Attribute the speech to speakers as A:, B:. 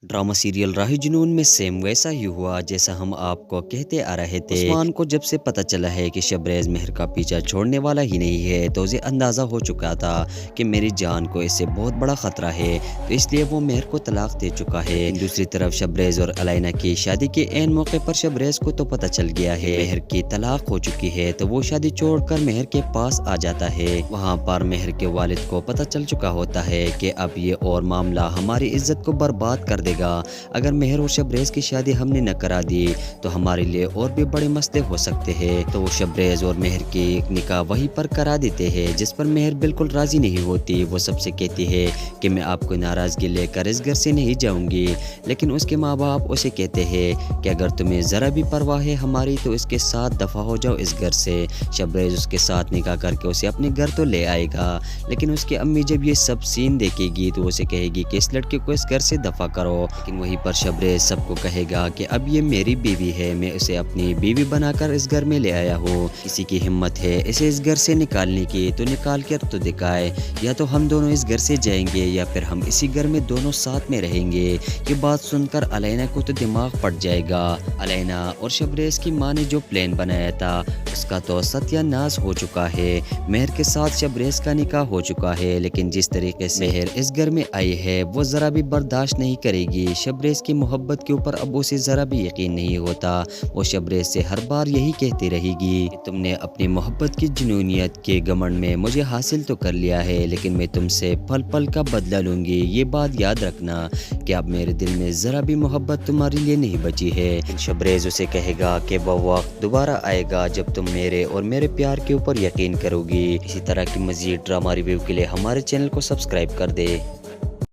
A: Drama serial राही जुनून में same वैसा ही हुआ जैसा हम आपको कहते आ रहे थे। उस्मान को जब से पता चला है कि शबरेज मेहर का पीछा छोड़ने वाला ही नहीं है तो उसे अंदाज़ा हो चुका था कि मेरी जान को इससे बहुत बड़ा ख़तरा है, तो इसलिए वो मेहर को तलाक दे चुका है। दूसरी तरफ शबरेज और अलाइना की शादी के ऐन मौके पर शबरेज को तो पता चल गया है मेहर की तलाक हो चुकी है, तो वो शादी छोड़कर मेहर के पास आ जाता है। वहाँ पर मेहर के वालिद को पता चल चुका होता है कि अब ये और मामला हमारी इज्जत को बर्बाद कर देगा। अगर मेहर और शबरेज की शादी हमने न करा दी तो हमारे लिए और भी बड़े मसले हो सकते हैं। तो वो शबरेज और मेहर की निकाह वहीं पर करा देते हैं, जिस पर मेहर बिल्कुल राजी नहीं होती। वो सबसे कहती है कि मैं आपको नाराज़गी लेकर इस घर से नहीं जाऊंगी, लेकिन उसके माँ बाप उसे कहते हैं कि अगर तुम्हें ज़रा भी परवाह है हमारी तो इसके साथ दफ़ा हो जाओ इस घर से। शबरेज उसके साथ निकाह करके उसे अपने घर तो ले आएगा, लेकिन उसकी अम्मी जब ये सब सीन देखेगी तो उसे कहेगी कि इस लड़के को इस घर से दफ़ा करो। लेकिन वहीं पर शबरेज सबको कहेगा कि अब ये मेरी बीवी है, मैं उसे अपनी बीवी बनाकर इस घर में ले आया हूँ। किसी की हिम्मत है इसे इस घर से निकालने की तो निकाल कर तो दिखाए, या तो हम दोनों इस घर से जाएंगे या फिर हम इसी घर में दोनों साथ में रहेंगे। ये बात सुनकर अलाइना को तो दिमाग फट जाएगा। अलाइना और शबरेज की माँ ने जो प्लान बनाया था उसका तो सत्यानाश हो चुका है। मेहर के साथ शबरेज का निकाह हो चुका है, लेकिन जिस तरीके से मेहर इस घर में आई है वो ज़रा भी बर्दाश्त नहीं करेगी। शबरेज की मोहब्बत के ऊपर अब उसे ज़रा भी यकीन नहीं होता। वो शबरेज से हर बार यही कहती रहेगी कि तुमने अपनी मोहब्बत की जुनूनियत के घमंड में मुझे हासिल तो कर लिया है, लेकिन मैं तुमसे पल पल का बदला लूँगी। ये बात याद रखना कि अब मेरे दिल में ज़रा भी मोहब्बत तुम्हारे लिए नहीं बची है। शबरेज उसे कहेगा कि वो वक्त दोबारा आएगा जब तुम मेरे और मेरे प्यार के ऊपर यकीन करोगी। इसी तरह की मज़ीद ड्रामा रिव्यू के लिए हमारे चैनल को सब्सक्राइब कर दे।